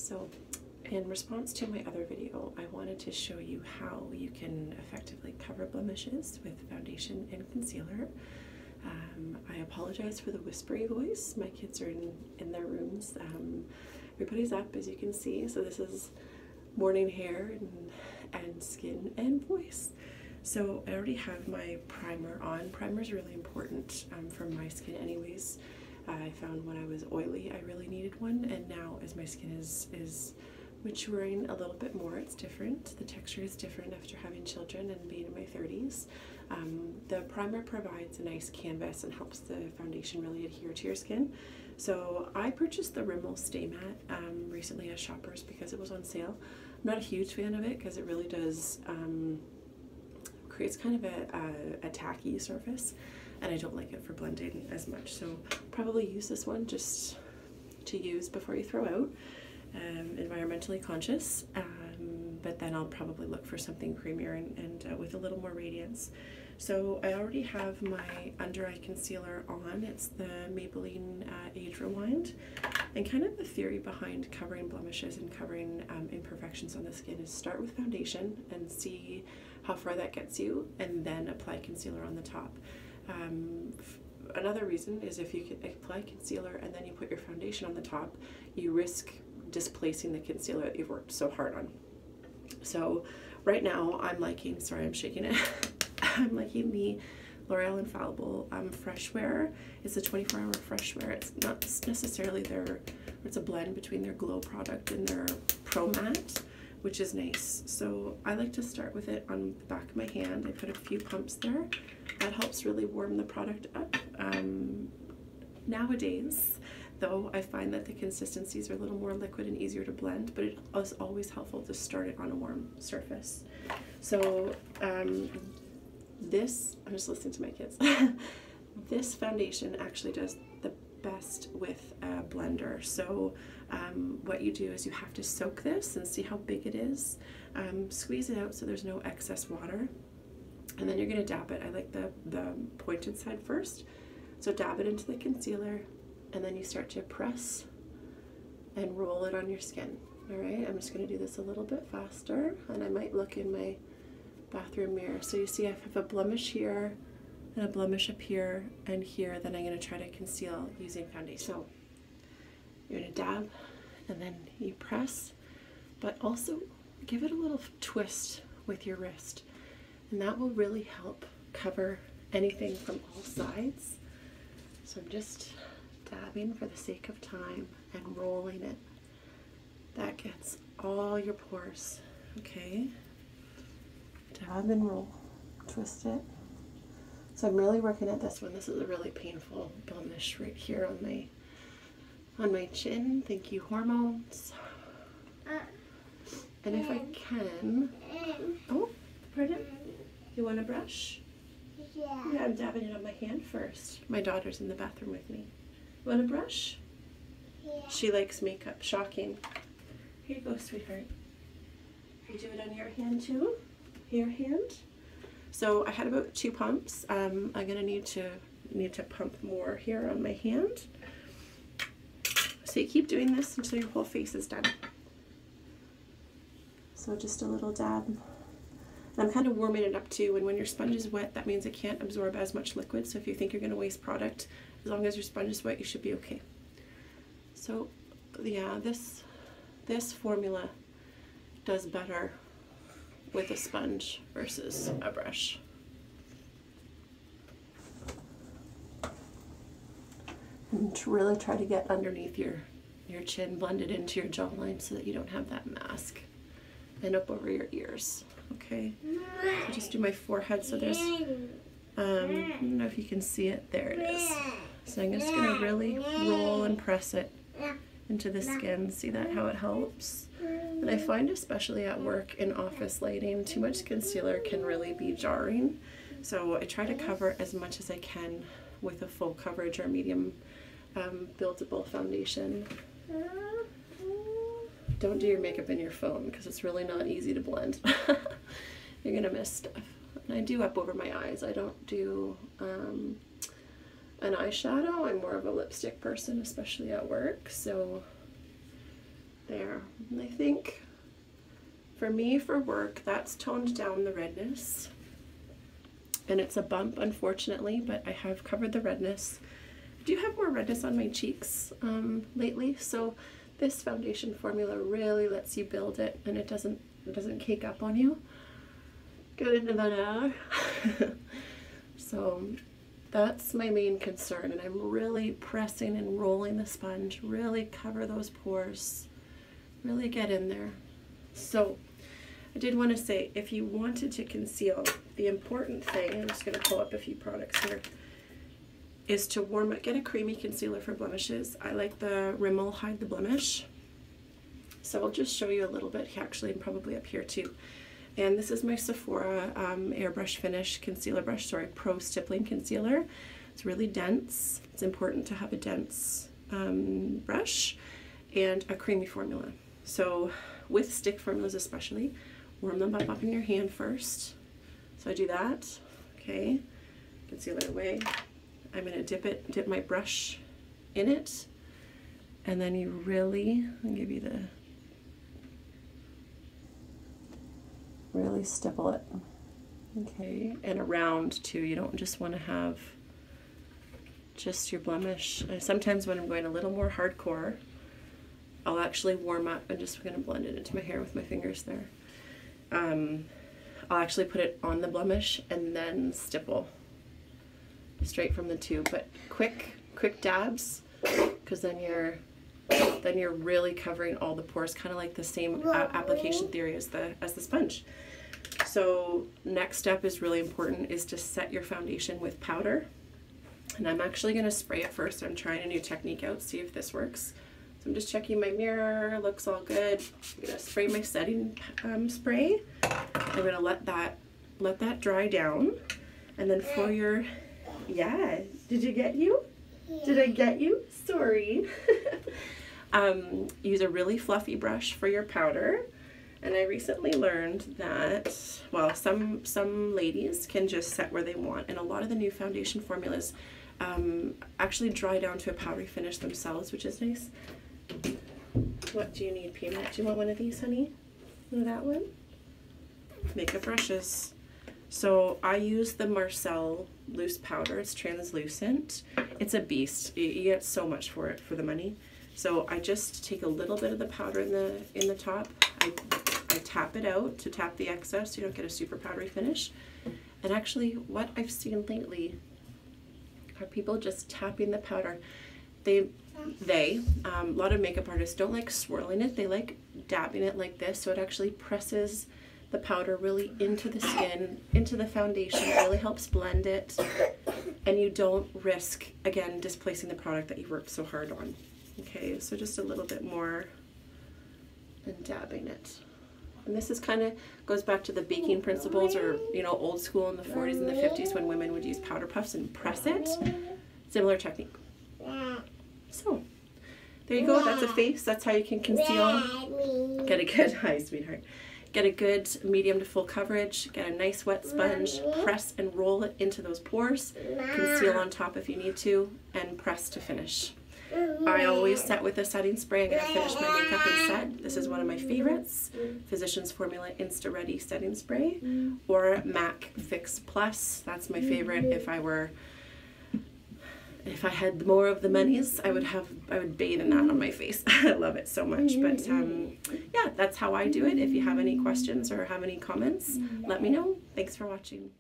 So in response to my other video, I wanted to show you how you can effectively cover blemishes with foundation and concealer. I apologize for the whispery voice. My kids are in their rooms. Everybody's up, as you can see, so this is morning hair and skin and voice. So I already have my primer on. Primer is really important for my skin anyways. I found when I was oily I really needed one, and now as my skin is maturing a little bit more, it's different. The texture is different after having children and being in my 30s. The primer provides a nice canvas and helps the foundation really adhere to your skin. So I purchased the Rimmel Stay Matte recently at Shoppers because it was on sale. I'm not a huge fan of it because it really does creates kind of a tacky surface, and I don't like it for blending as much. So probably use this one just to use before you throw out. Environmentally conscious, but then I'll probably look for something creamier and with a little more radiance. So I already have my under eye concealer on. It's the Maybelline Age Rewind, and kind of the theory behind covering blemishes and covering imperfections on the skin is start with foundation and see how far that gets you, and then apply concealer on the top. Another reason is if you can apply concealer and then you put your foundation on the top, you risk displacing the concealer that you've worked so hard on. So right now I'm liking, sorry I'm shaking it, I'm liking the L'Oreal Infallible Fresh Wear. It's a 24-hour Fresh Wear. It's not necessarily it's a blend between their Glow product and their Pro Matte, which is nice. So I like to start with it on the back of my hand. I put a few pumps there. That helps really warm the product up. Nowadays, though, I find that the consistencies are a little more liquid and easier to blend, but it is always helpful to start it on a warm surface. So I'm just listening to my kids. This foundation actually does the best with a blender. So what you do is you have to soak this and see how big it is. Squeeze it out so there's no excess water, and then you're going to dab it. I like the pointed side first. So dab it into the concealer, and then you start to press and roll it on your skin. All right, I'm just going to do this a little bit faster, and I might look in my bathroom mirror. So you see I have a blemish here and a blemish up here and here. Then I'm going to try to conceal using foundation. So you're going to dab, and then you press, but also give it a little twist with your wrist, and that will really help cover anything from all sides. So I'm just dabbing for the sake of time and rolling it. That gets all your pores. Okay, dab and roll, twist it. So I'm really working at this one. This is a really painful blemish right here on my chin. Thank you, hormones. And if I can, oh, pardon? You want a brush? Yeah, I'm dabbing it on my hand first. My daughter's in the bathroom with me. You want a brush? Yeah. She likes makeup. Shocking. Here you go, sweetheart. You do it on your hand too? Your hand? So I had about 2 pumps. I'm gonna need to pump more here on my hand. So you keep doing this until your whole face is done. So just a little dab. I'm kind of warming it up too, and when your sponge is wet, that means it can't absorb as much liquid. So if you think you're going to waste product, as long as your sponge is wet, you should be okay. So yeah, this formula does better with a sponge versus a brush. And to really try to get underneath your chin, blend it into your jawline so that you don't have that mask, and up over your ears. Okay, so just do my forehead. So there's, I don't know if you can see it. There it is. So I'm just going to really roll and press it into the skin. See that, how it helps? And I find especially at work in office lighting, too much concealer can really be jarring. So I try to cover as much as I can with a full coverage or medium buildable foundation. Don't do your makeup in your phone because it's really not easy to blend. You're gonna miss stuff. And I do up over my eyes. I don't do an eyeshadow. I'm more of a lipstick person, especially at work. So There. And I think for me, for work, that's toned down the redness. And it's a bump, unfortunately, but I have covered the redness. I do have more redness on my cheeks lately, so this foundation formula really lets you build it, and it doesn't cake up on you. Get into that eye. So that's my main concern, and I'm really pressing and rolling the sponge, really cover those pores, really get in there. So I did want to say, if you wanted to conceal, the important thing, I'm just going to pull up a few products here, is to warm it. Get a creamy concealer for blemishes. I like the Rimmel Hide the Blemish. So I'll just show you a little bit, actually, and probably up here too. And this is my Sephora Airbrush Finish Concealer Brush, sorry, Pro Stippling Concealer. It's really dense. It's important to have a dense brush and a creamy formula. So with stick formulas especially, warm them up in your hand first. So I do that, okay, concealer away. I'm gonna dip my brush in it, and then you really, I'll give you the, really stipple it, okay, and around too. You don't just want to have just your blemish. Sometimes when I'm going a little more hardcore, I'll actually warm up and just gonna blend it into my hair with my fingers there. I'll actually put it on the blemish and then stipple straight from the tube, but quick dabs, because then you're really covering all the pores, kind of like the same application theory as the sponge. So next step is really important, is to set your foundation with powder, and I'm actually going to spray it first. I'm trying a new technique out, see if this works. So I'm just checking my mirror, looks all good. I'm going to spray my setting spray. I'm going to let that dry down, and then for your, yeah, did you get you? Yeah. Did I get you? Sorry. Use a really fluffy brush for your powder. And I recently learned that, well, some ladies can just set where they want, and a lot of the new foundation formulas actually dry down to a powdery finish themselves, which is nice. What do you need, Peanut? Do you want one of these, honey? Or that one? Makeup brushes. So I use the Marcel loose powder. It's translucent. It's a beast. You get so much for it for the money. So I just take a little bit of the powder in the top. I tap it out to tap the excess so you don't get a super powdery finish. And actually, what I've seen lately are people just tapping the powder. A lot of makeup artists don't like swirling it. They like dabbing it like this, so it actually presses the powder really into the skin, into the foundation. It really helps blend it, and you don't risk, again, displacing the product that you've worked so hard on. Okay, so just a little bit more and dabbing it. And this is kind of goes back to the baking principles, or, you know, old school in the 40s and the 50s when women would use powder puffs and press it. Similar technique. So there you go. That's a face. That's how you can conceal. Get a good, hi sweetheart. Get a good medium to full coverage. Get a nice wet sponge. Press and roll it into those pores. Conceal on top if you need to, and press to finish. I always set with a setting spray. I'm going to finish my makeup and set. This is one of my favorites. Physicians Formula InstaReady setting spray, or MAC Fix Plus. That's my favorite. If I had more of the monies, I would bathe in that on my face. I love it so much. But yeah, that's how I do it. If you have any questions or have any comments, let me know. Thanks for watching.